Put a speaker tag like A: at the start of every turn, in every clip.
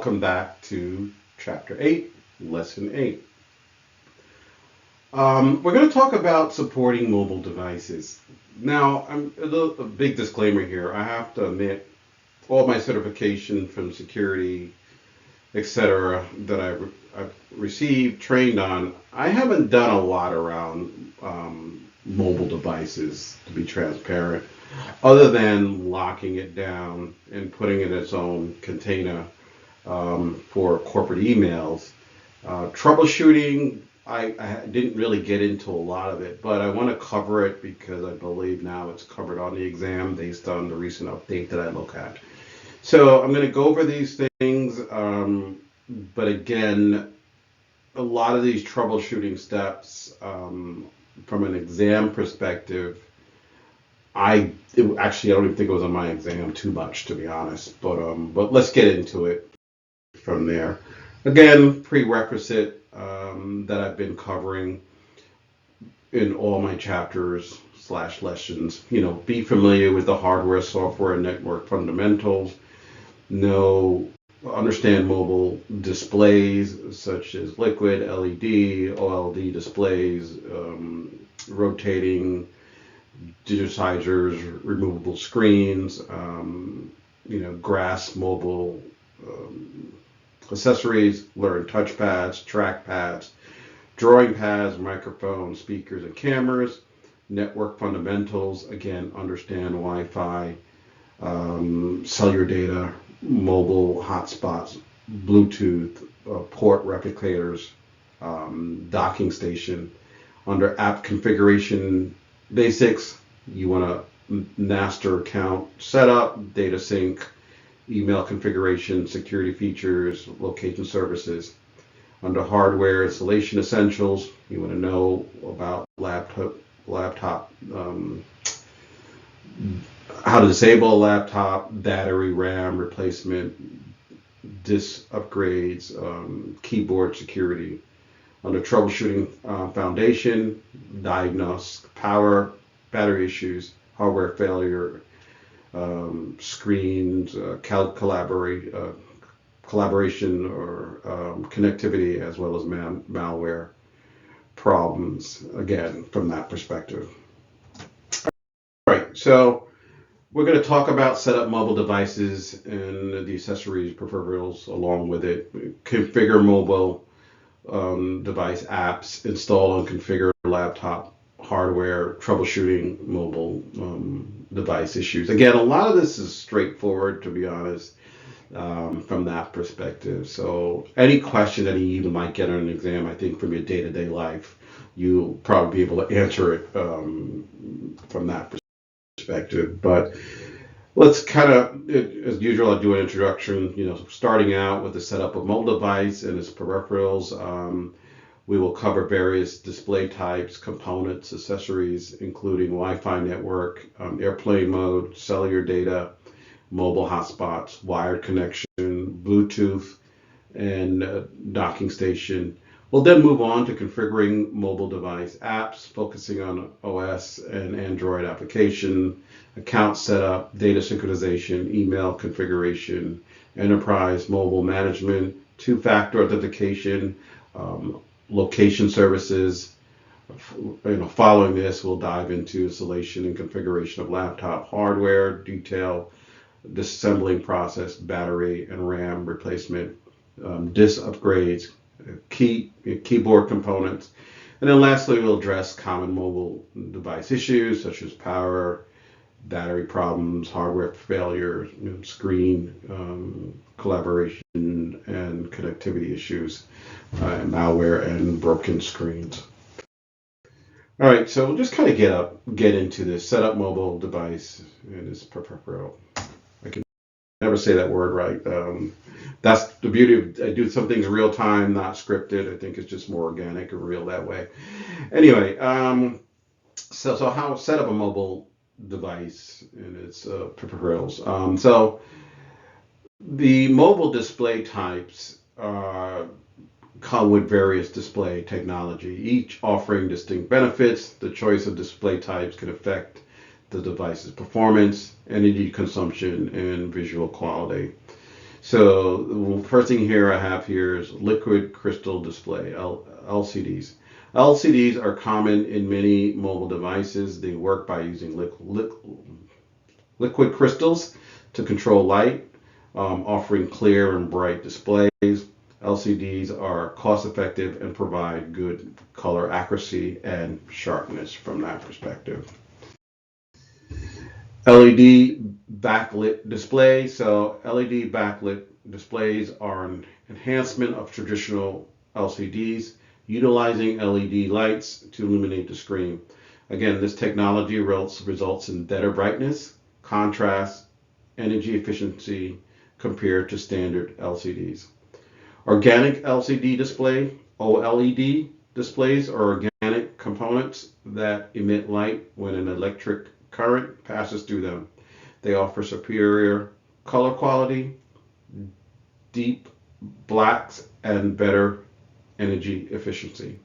A: welcome back to Chapter 8, Lesson 8. We're going to talk about supporting mobile devices. Now, a big disclaimer here. I have to admit, all my certification from security, etc., that I've received, trained on, I haven't done a lot around mobile devices, to be transparent, other than locking it down and putting it in its own container for corporate emails. Troubleshooting, I didn't really get into a lot of it, but I want to cover it because I believe now it's covered on the exam based on the recent update that I look at. So I'm going to go over these things, but again, a lot of these troubleshooting steps, from an exam perspective, I don't even think it was on my exam too much, to be honest. But let's get into it from there. Again, prerequisite that I've been covering in all my chapters / lessons. Be familiar with the hardware, software, and network fundamentals. Understand mobile displays such as liquid, LED, OLED displays, rotating digitizers, removable screens, grasp mobile accessories, learn touchpads, trackpads, drawing pads, microphones, speakers, and cameras. Network fundamentals, again, understand Wi-Fi, cellular data, mobile hotspots, Bluetooth, port replicators, docking station. Under app configuration basics, you want to master account setup, data sync, email configuration, security features, location services. Under hardware installation essentials, you want to know about laptop, how to disable a laptop, battery, RAM replacement, disk upgrades, keyboard security. Under troubleshooting foundation, diagnose power, battery issues, hardware failure, screens, collaboration or connectivity, as well as malware problems, again, from that perspective. All right, so we're going to talk about set up mobile devices and the accessories, peripherals along with it. Configure mobile device apps, install and configure laptop hardware, troubleshooting mobile device issues. Again, a lot of this is straightforward, to be honest, from that perspective. So any question that you even might get on an exam, I think from your day-to-day life, you'll probably be able to answer it from that perspective. But let's kind of, as usual, I'll do an introduction, starting out with the setup of mobile device and its peripherals. We will cover various display types, components, accessories, including Wi-Fi network, airplane mode, cellular data, mobile hotspots, wired connection, Bluetooth, and docking station. We'll then move on to configuring mobile device apps, focusing on OS and Android application, account setup, data synchronization, email configuration, enterprise mobile management, two-factor authentication, location services. Following this, we'll dive into installation and configuration of laptop hardware, detail, disassembling process, battery and RAM replacement, disk upgrades, keyboard components, and then lastly, we'll address common mobile device issues such as power, battery problems, hardware failure, screen collaboration, and connectivity issues, malware, and broken screens. All right, so we'll just kind of get into this. Set up mobile device and its peripheral. I can never say that word right. That's the beauty of I do some things real time, not scripted. I think it's just more organic and real that way. Anyway, so how set up a mobile device and its peripherals. So the mobile display types come with various display technology, each offering distinct benefits. The choice of display types can affect the device's performance, energy consumption, and visual quality. So the first thing here I have here is liquid crystal display, LCDs. LCDs are common in many mobile devices. They work by using liquid crystals to control light, offering clear and bright displays. LCDs are cost effective and provide good color accuracy and sharpness from that perspective. LED backlit display. So LED backlit displays are an enhancement of traditional LCDs, utilizing LED lights to illuminate the screen. Again, this technology results in better brightness, contrast, energy efficiency compared to standard LCDs. Organic LCD display, OLED displays, are organic components that emit light when an electric current passes through them. They offer superior color quality, deep blacks, and better energy efficiency.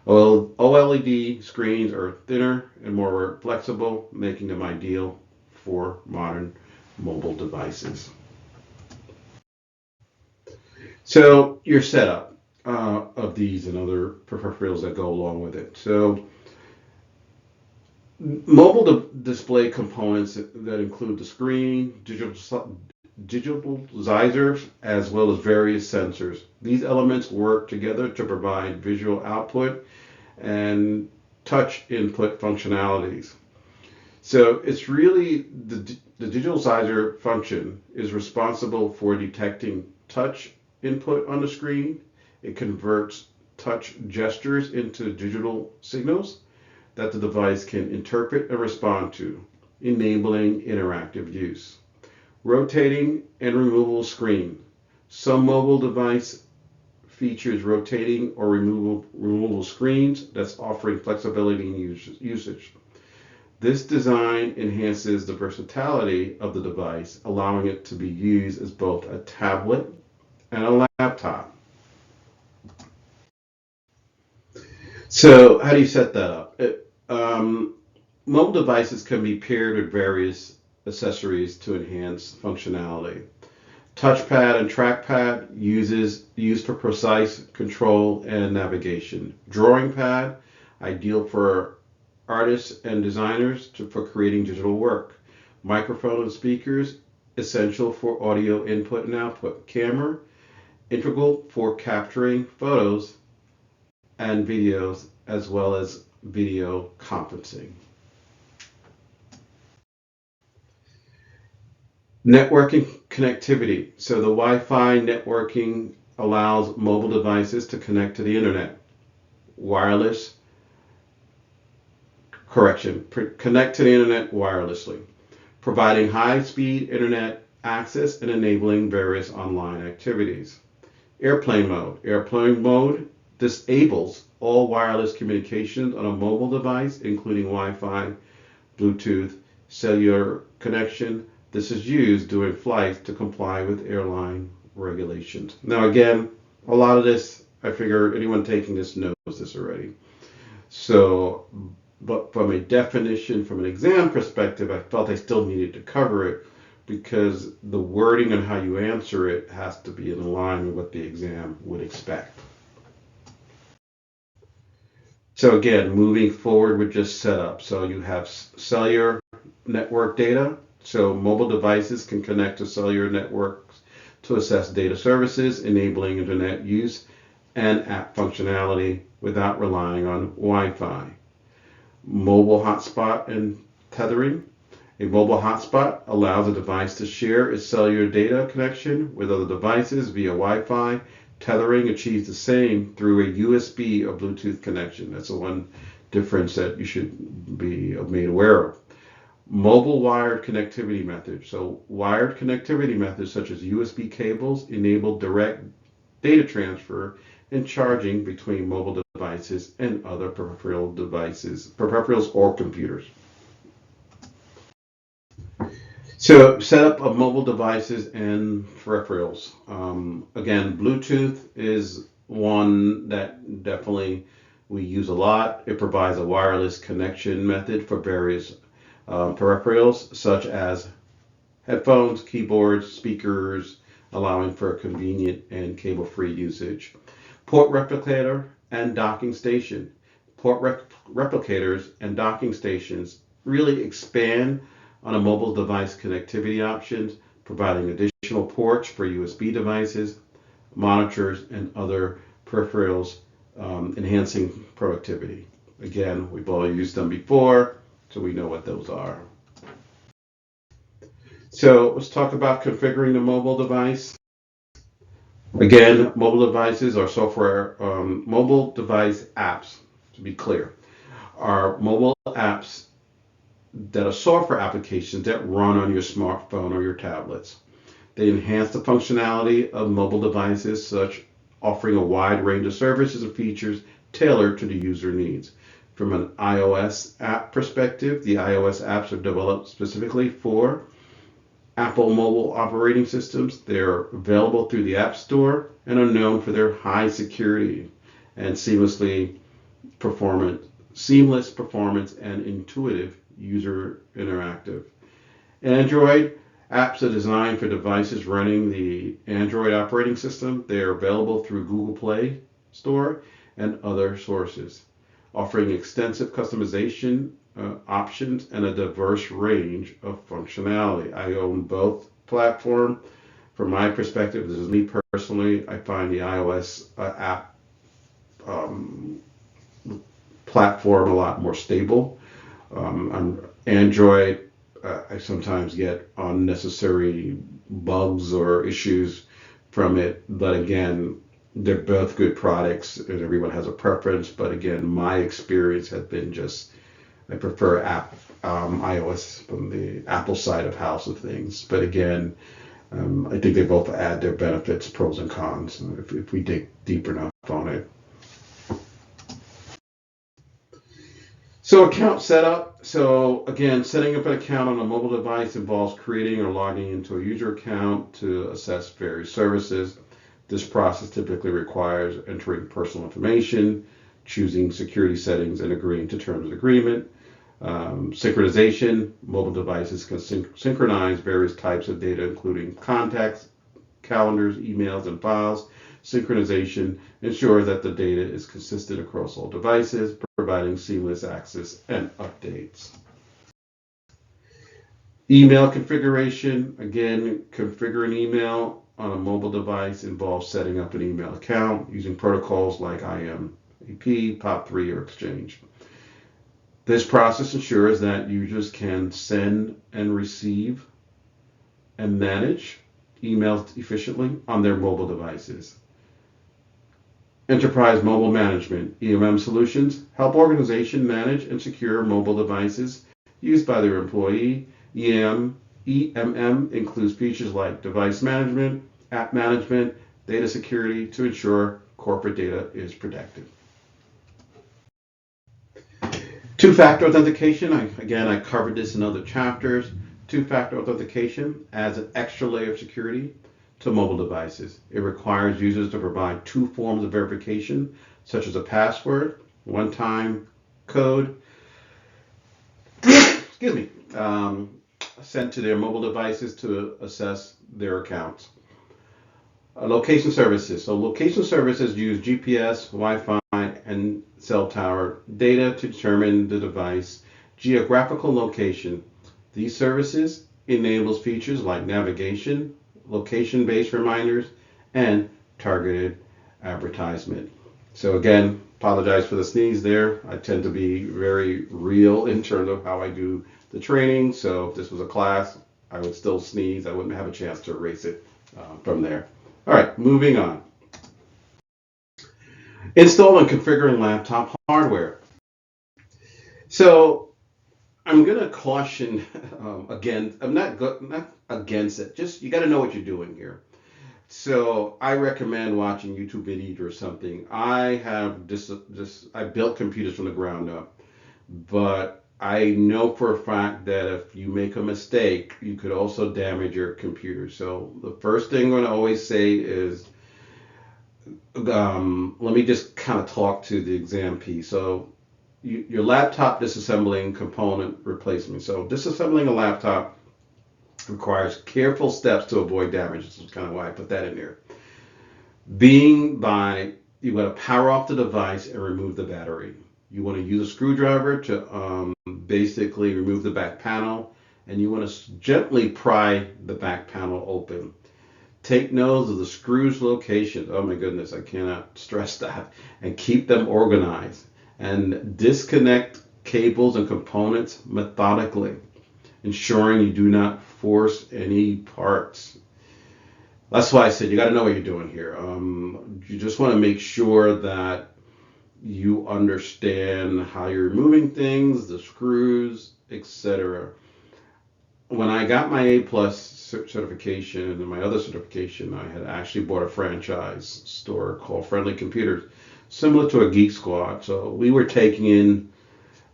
A: OLED screens are thinner and more flexible, making them ideal for modern mobile devices. So your setup of these and other peripherals that go along with it. So mobile display components that include the screen, digitalizers, as well as various sensors. These elements work together to provide visual output and touch input functionalities. So it's really the digitalizer function is responsible for detecting touch input on the screen. It converts touch gestures into digital signals that the device can interpret and respond to, enabling interactive use. Rotating and removable screen. Some mobile device features rotating or removable screens that's offering flexibility in usage. This design enhances the versatility of the device, allowing it to be used as both a tablet and a laptop. So how do you set that up? Mobile devices can be paired with various accessories to enhance functionality. Touchpad and trackpad used for precise control and navigation. Drawing pad, ideal for artists and designers for creating digital work. Microphone and speakers, essential for audio input and output. Camera, integral for capturing photos and videos, as well as video conferencing. Networking connectivity. So the Wi-Fi networking allows mobile devices to connect to the internet. Connect to the internet wirelessly, providing high-speed internet access and enabling various online activities. Airplane mode. Airplane mode disables all wireless communications on a mobile device, including Wi-Fi, Bluetooth, cellular connection. This is used during flights to comply with airline regulations. Now, again, a lot of this, I figure anyone taking this knows this already. So, but from a definition, from an exam perspective, I felt I still needed to cover it because the wording and how you answer it has to be in line with what the exam would expect. So again, moving forward with just setup. So you have cellular network data. So mobile devices can connect to cellular networks to access data services, enabling internet use and app functionality without relying on Wi-Fi. Mobile hotspot and tethering. A mobile hotspot allows a device to share its cellular data connection with other devices via Wi-Fi. Tethering achieves the same through a USB or Bluetooth connection. That's the one difference that you should be made aware of. Mobile wired connectivity methods. So wired connectivity methods such as USB cables enable direct data transfer and charging between mobile devices and other peripherals or computers. So setup of mobile devices and peripherals. Again, Bluetooth is one that definitely we use a lot. It provides a wireless connection method for various peripherals such as headphones, keyboards, speakers, allowing for convenient and cable-free usage. Port replicator and docking station. Replicators and docking stations really expand on a mobile device connectivity options, providing additional ports for USB devices, monitors, and other peripherals, enhancing productivity. Again, we've all used them before, so we know what those are. So let's talk about configuring the mobile device. Again, mobile devices are software, mobile device apps, to be clear, are mobile apps that are software applications that run on your smartphone or your tablets. They enhance the functionality of mobile devices, such offering a wide range of services and features tailored to the user needs. From an iOS app perspective, the iOS apps are developed specifically for Apple mobile operating systems. They're available through the App Store and are known for their high security and seamless performance and intuitive user interactive. Android apps are designed for devices running the Android operating system. They are available through Google Play Store and other sources, offering extensive customization options and a diverse range of functionality. I own both platforms. From my perspective, this is me personally, I find the iOS app platform a lot more stable. On Android, I sometimes get unnecessary bugs or issues from it, but again, they're both good products and everyone has a preference. But again, my experience has been just I prefer iOS from the Apple side of house of things. But again, I think they both add their benefits, pros and cons, if we dig deep enough on it. So account setup. So again, setting up an account on a mobile device involves creating or logging into a user account to access various services. This process typically requires entering personal information, choosing security settings, and agreeing to terms of agreement. Synchronization. Mobile devices can synchronize various types of data, including contacts, calendars, emails, and files. Synchronization ensures that the data is consistent across all devices, providing seamless access and updates. Email configuration. Again, configuring email on a mobile device involves setting up an email account using protocols like IMAP, POP3, or Exchange. This process ensures that users can send and receive and manage emails efficiently on their mobile devices. Enterprise Mobile Management, EMM solutions, help organizations manage and secure mobile devices used by their employee. EMM includes features like device management, app management, data security to ensure corporate data is protected. Two-factor authentication. I covered this in other chapters. Two-factor authentication adds an extra layer of security to mobile devices. It requires users to provide two forms of verification, such as a password, one-time code, sent to their mobile devices to assess their accounts. Location services. So location services use GPS, Wi-Fi, and cell tower data to determine the device geographical location. These services enables features like navigation, location-based reminders, and targeted advertisement. So again, apologize for the sneeze there. I tend to be very real in terms of how I do the training. So if this was a class, I would still sneeze. I wouldn't have a chance to erase it from there. All right, moving on. Install and configuring laptop hardware. So I'm going to caution again. I'm not against it. Just you got to know what you're doing here. So I recommend watching YouTube videos or something. I have I built computers from the ground up, but I know for a fact that if you make a mistake, you could also damage your computer. So the first thing I'm going to always say is, let me just kind of talk to the exam piece. So your laptop disassembling component replacement. So disassembling a laptop Requires careful steps to avoid damage. This is kind of why I put that in there. You want to power off the device and remove the battery. You want to use a screwdriver to basically remove the back panel, and you want to gently pry the back panel open. Take note of the screws location. Oh my goodness, I cannot stress that. And keep them organized. And disconnect cables and components methodically, ensuring you do not force any parts. That's why I said you got to know what you're doing here. You just want to make sure that you understand how you're removing things, the screws, etc. When I got my A plus certification and my other certification, I had actually bought a franchise store called Friendly Computers, similar to a Geek Squad. So we were taking in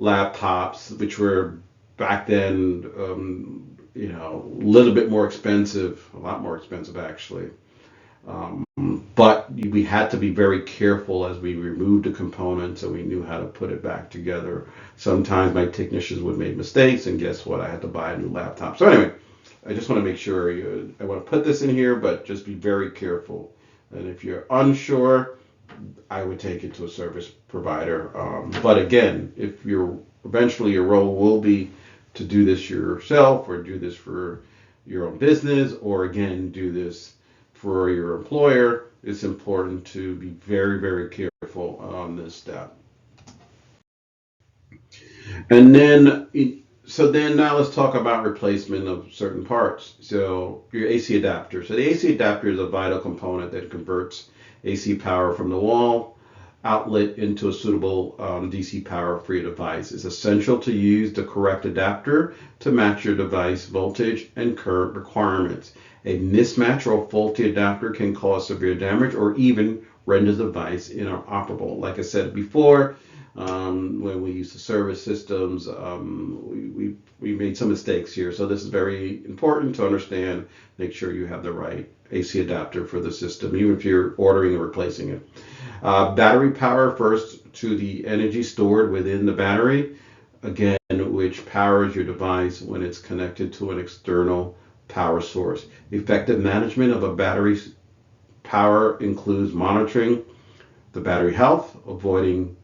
A: laptops, which were back then, a little bit more expensive, a lot more expensive actually. Um, but we had to be very careful as we removed the components and we knew how to put it back together. Sometimes my technicians would make mistakes, and guess what? I had to buy a new laptop. So anyway, I just want to make sure I want to put this in here, but just be very careful. And if you're unsure, I would take it to a service provider. But again, if eventually your role will be to do this yourself or do this for your own business, or again, do this for your employer, it's important to be very, very careful on this step. And then, so then now let's talk about replacement of certain parts. So your AC adapter. So the AC adapter is a vital component that converts AC power from the wall outlet into a suitable DC power for your device. It's essential to use the correct adapter to match your device voltage and current requirements. A mismatch or faulty adapter can cause severe damage or even render the device inoperable. Like I said before, when we used to service systems, we made some mistakes here. So this is very important to understand. Make sure you have the right AC adapter for the system, even if you're ordering and replacing it. Battery power refers to the energy stored within the battery, again, which powers your device when it's connected to an external power source. Effective management of a battery's power includes monitoring the battery health, avoiding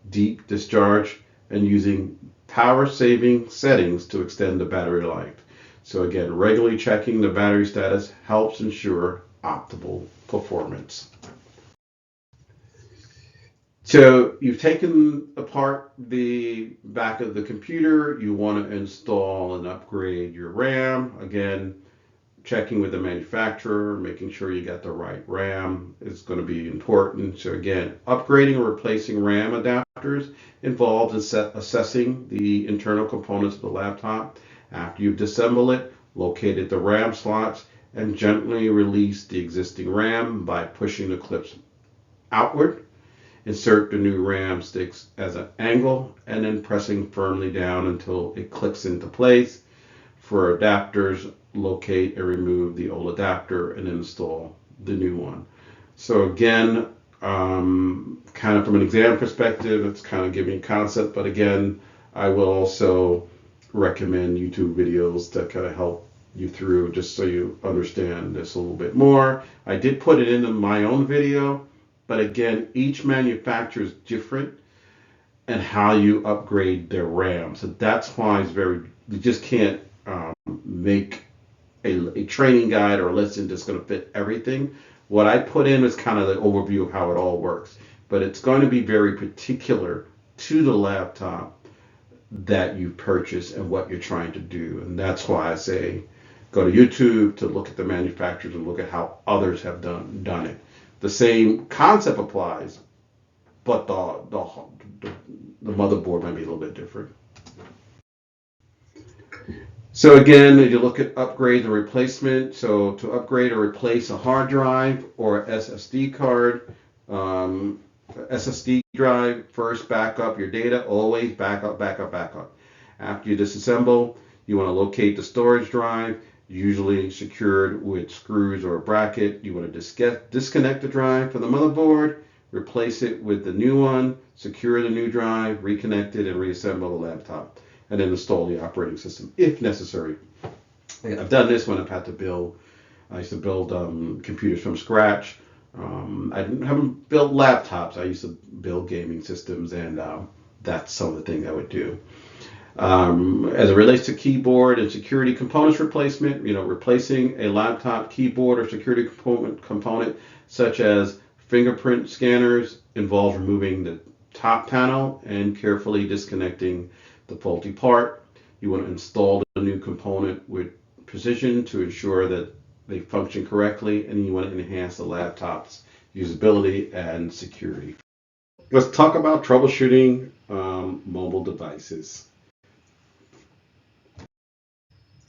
A: deep discharge, and using power saving settings to extend the battery life. So again, regularly checking the battery status helps ensure optimal performance. So you've taken apart the back of the computer, you want to install and upgrade your RAM. Again, checking with the manufacturer, making sure you got the right RAM is going to be important. So again, upgrading or replacing RAM adapters involves assessing the internal components of the laptop. After you've disassembled it, located the RAM slots, and gently release the existing RAM by pushing the clips outward. Insert the new RAM sticks as an angle and then pressing firmly down until it clicks into place. For adapters, locate and remove the old adapter and install the new one. So again, kind of from an exam perspective, it's kind of giving concept, but again, I will also recommend YouTube videos that kind of help you through just so you understand this a little bit more. I did put it into my own video, but again, each manufacturer is different and how you upgrade their RAM. So that's why you just can't make a training guide or a lesson that's going to fit everything. What I put in is kind of the overview of how it all works, but it's going to be very particular to the laptop that you purchase and what you're trying to do. And that's why I say go to YouTube to look at the manufacturers and look at how others have done it. The same concept applies, but the motherboard might be a little bit different. So again, you look at upgrade and replacement. So to upgrade or replace a hard drive or SSD card, SSD drive, first back up your data, always back up. After you disassemble, you want to locate the storage drive, usually secured with screws or a bracket. You want to disconnect the drive from the motherboard, replace it with the new one, secure the new drive, reconnect it, and reassemble the laptop, and then install the operating system if necessary. I've done this when I've had to build. I used to build computers from scratch. Haven't built laptops. I used to build gaming systems, and that's some of the things I would do. As it relates to keyboard and security components replacement, replacing a laptop keyboard or security component such as fingerprint scanners involves removing the top panel and carefully disconnecting the faulty part. You want to install the new component with precision to ensure that they function correctly, and you want to enhance the laptop's usability and security. Let's talk about troubleshooting mobile devices.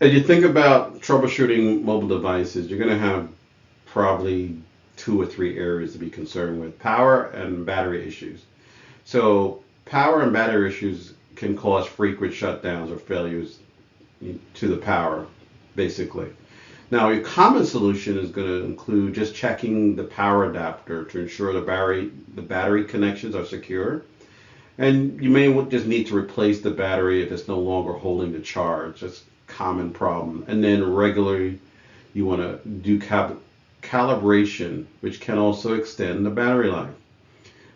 A: As you think about troubleshooting mobile devices, you're going to have probably 2 or 3 areas to be concerned with: power and battery issues. So, power and battery issues can cause frequent shutdowns or failures to the power, basically. Now, a common solution is going to include just checking the power adapter to ensure the battery connections are secure. And you may just need to replace the battery if it's no longer holding the charge. That's a common problem. And then regularly, you want to do calibration, which can also extend the battery life.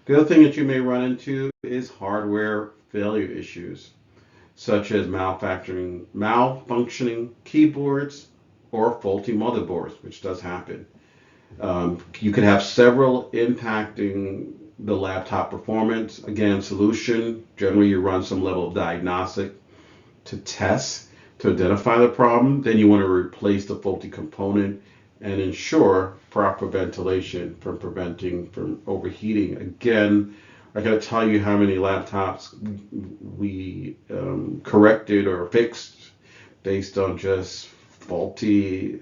A: The other thing that you may run into is hardware failure issues, such as malfunctioning keyboards or faulty motherboards, which does happen. You could have several impacting the laptop performance. Again, solution, generally you run some level of diagnostic to test, to identify the problem. Then you want to replace the faulty component and ensure proper ventilation from overheating. Again, I gotta tell you how many laptops we corrected or fixed based on just faulty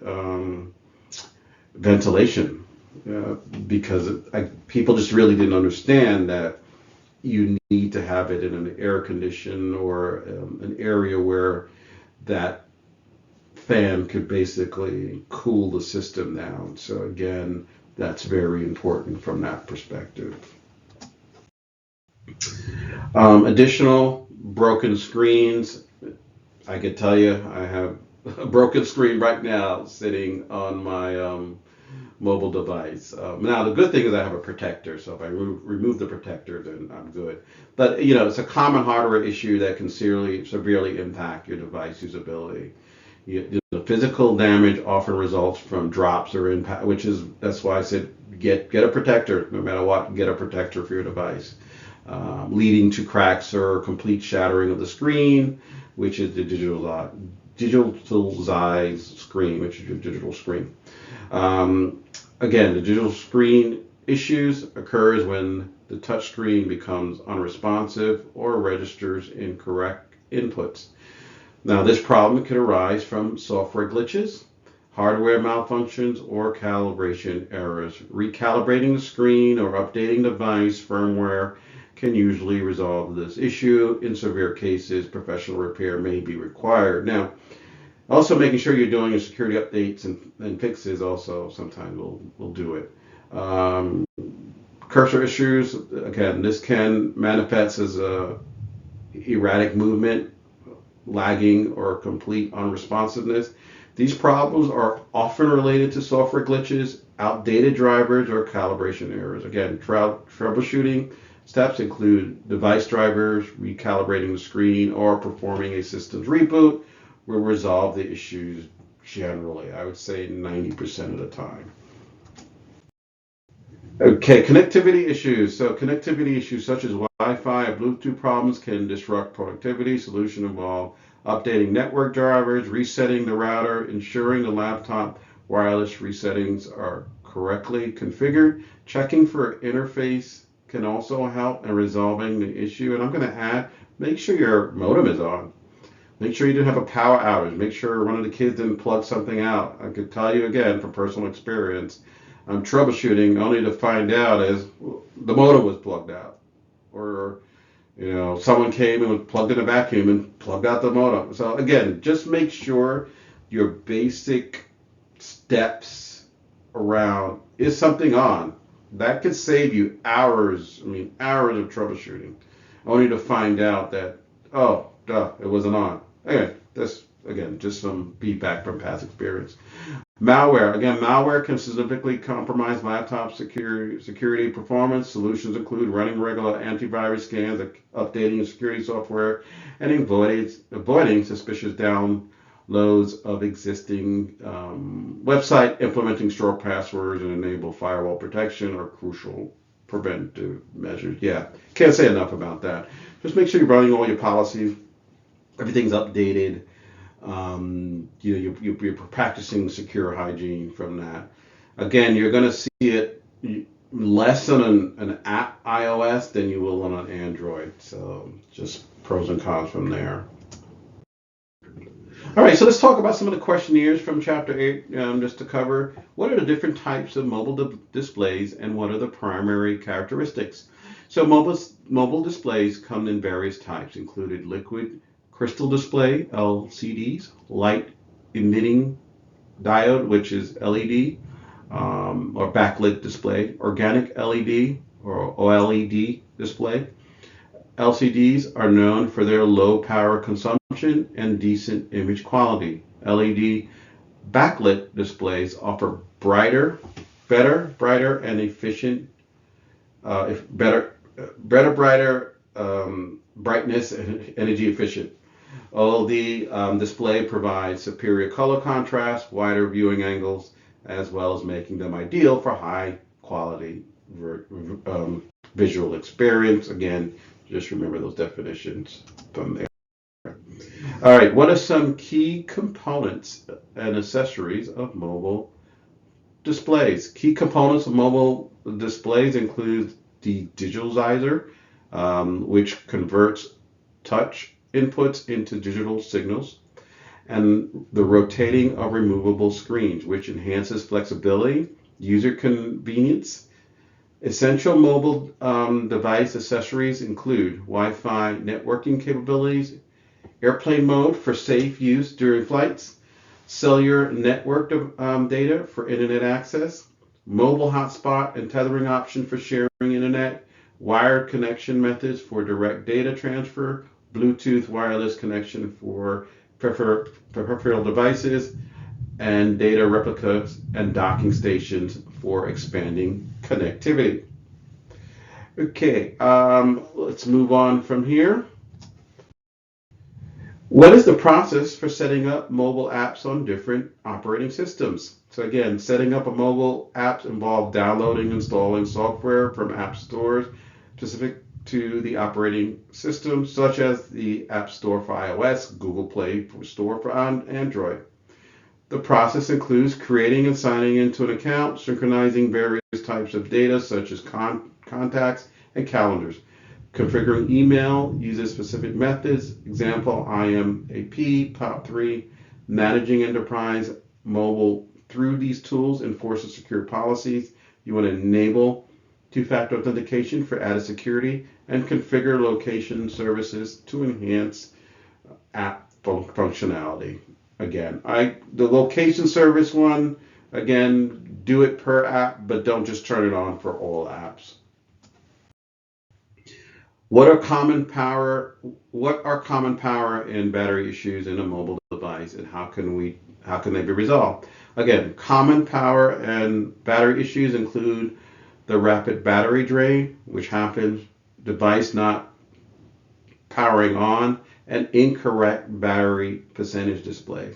A: ventilation, because people just really didn't understand that you need to have it in an air condition or an area where that fan could basically cool the system down. So again, that's very important from that perspective. Additional broken screens. I could tell you I have a broken screen right now sitting on my mobile device. Now the good thing is I have a protector, so if I remove the protector, then I'm good. But it's a common hardware issue that can severely impact your device usability. The physical damage often results from drops or impact, that's why I said get a protector. No matter what, get a protector for your device. Leading to cracks or complete shattering of the screen, which is the digitalized screen, which is your digital screen. Again, the digital screen issues occurs when the touch screen becomes unresponsive or registers incorrect inputs. Now, this problem could arise from software glitches, hardware malfunctions, or calibration errors. Recalibrating the screen or updating device firmware can usually resolve this issue. In severe cases, professional repair may be required. Now, also making sure you're doing your security updates and fixes also sometimes will do it. Cursor issues, again, this can manifest as a erratic movement, lagging, or complete unresponsiveness. These problems are often related to software glitches, outdated drivers, or calibration errors. Again, troubleshooting steps include device drivers, recalibrating the screen, or performing a systems reboot will resolve the issues generally. I would say 90% of the time. Okay, connectivity issues. So connectivity issues such as Wi-Fi or Bluetooth problems can disrupt productivity. Solution involve updating network drivers, resetting the router, ensuring the laptop wireless resettings are correctly configured. Checking for interface can also help in resolving the issue. And I'm going to add, make sure your modem is on. Make sure you didn't have a power outage. Make sure one of the kids didn't plug something out. I could tell you again from personal experience, I'm troubleshooting only to find out is the modem was plugged out, or someone came and was plugged in a vacuum and plugged out the modem. So again, just make sure your basic steps around is something on. That could save you hours of troubleshooting, only to find out that, oh, duh, it wasn't on. Anyway, again, just some feedback from past experience. Malware. Again, malware can significantly compromise laptop security performance. Solutions include running regular antivirus scans, updating security software, and avoiding suspicious downloads of existing website, implementing strong passwords, and enable firewall protection are crucial preventive measures. Yeah, can't say enough about that. Just make sure you're running all your policies, everything's updated. You're practicing secure hygiene from that. Again, you're going to see it less on an app iOS than you will on an Android. So just pros and cons from there. All right, so let's talk about some of the questionnaires from Chapter 8, just to cover what are the different types of mobile displays and what are the primary characteristics. So mobile displays come in various types, included liquid crystal display, LCDs, light emitting diode, which is LED, or backlit display, organic LED or OLED display. LCDs are known for their low power consumption and decent image quality. LED backlit displays offer brighter, and efficient, brighter brightness and energy efficient. OLED display provides superior color contrast, wider viewing angles, as well as making them ideal for high quality visual experience. Again, just remember those definitions from there. All right, what are some key components and accessories of mobile displays? Key components of mobile displays include the digitalizer, which converts touch inputs into digital signals, and the rotating of removable screens, which enhances flexibility, user convenience. Essential mobile device accessories include Wi-Fi networking capabilities, airplane mode for safe use during flights, cellular network data for internet access, mobile hotspot and tethering option for sharing internet, wired connection methods for direct data transfer, Bluetooth wireless connection for peripheral devices, and data replicas and docking stations for expanding connectivity. Okay, let's move on from here. What is the process for setting up mobile apps on different operating systems? So again, setting up a mobile app involves downloading and installing software from app stores specific to the operating system, such as the App Store for iOS, Google Play Store for Android. The process includes creating and signing into an account, synchronizing various types of data such as contacts and calendars. Configuring email uses specific methods, example IMAP, POP3, managing enterprise mobile through these tools, enforces secure policies. You want to enable two-factor authentication for added security and configure location services to enhance app functionality. Again, the location service one, again, do it per app, but don't just turn it on for all apps. What are common power and battery issues in a mobile device, and how can they be resolved? Again, common power and battery issues include the rapid battery drain, which happens device not powering on, and incorrect battery percentage display.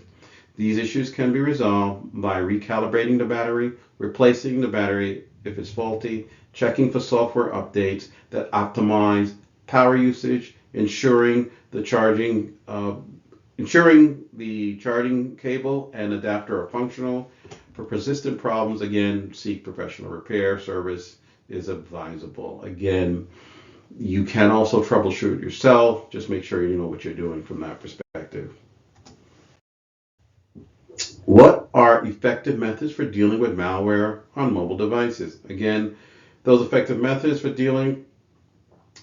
A: These issues can be resolved by recalibrating the battery, replacing the battery if it's faulty, checking for software updates that optimize power usage, ensuring the charging cable and adapter are functional. For persistent problems, again, seek professional repair service is advisable. Again, you can also troubleshoot yourself. Just make sure you know what you're doing from that perspective. What are effective methods for dealing with malware on mobile devices? Again, those effective methods for dealing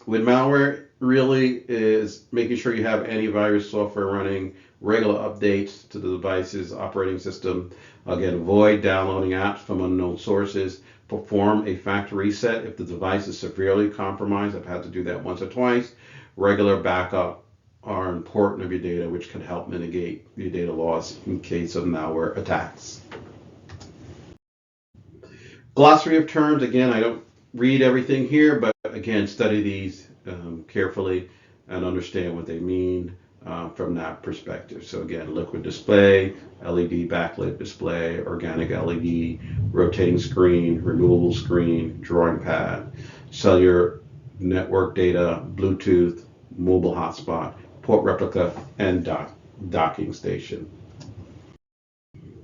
A: with malware really is making sure you have antivirus software running, regular updates to the device's operating system. Again, avoid downloading apps from unknown sources. Perform a factory reset if the device is severely compromised. I've had to do that once or twice. Regular backup are important of your data, which can help mitigate your data loss in case of malware attacks. Glossary of terms, again, I don't read everything here, but again, study these carefully and understand what they mean from that perspective. So again, liquid display, LED backlit display, organic LED, rotating screen, removable screen, drawing pad, cellular network data, Bluetooth, mobile hotspot, port replica, and docking station.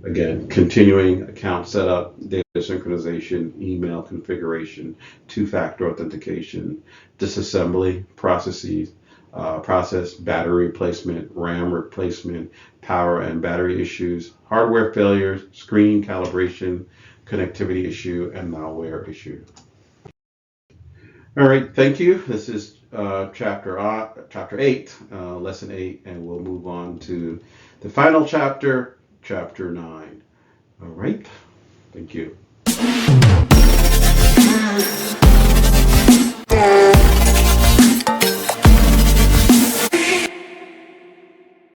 A: Again, continuing account setup, data synchronization, email configuration, two-factor authentication, disassembly processes, battery replacement, RAM replacement, power and battery issues, hardware failures, screen calibration, connectivity issue, and malware issue. All right, thank you. This is chapter 8, lesson 8, and we'll move on to the final chapter, chapter 9. All right, thank you.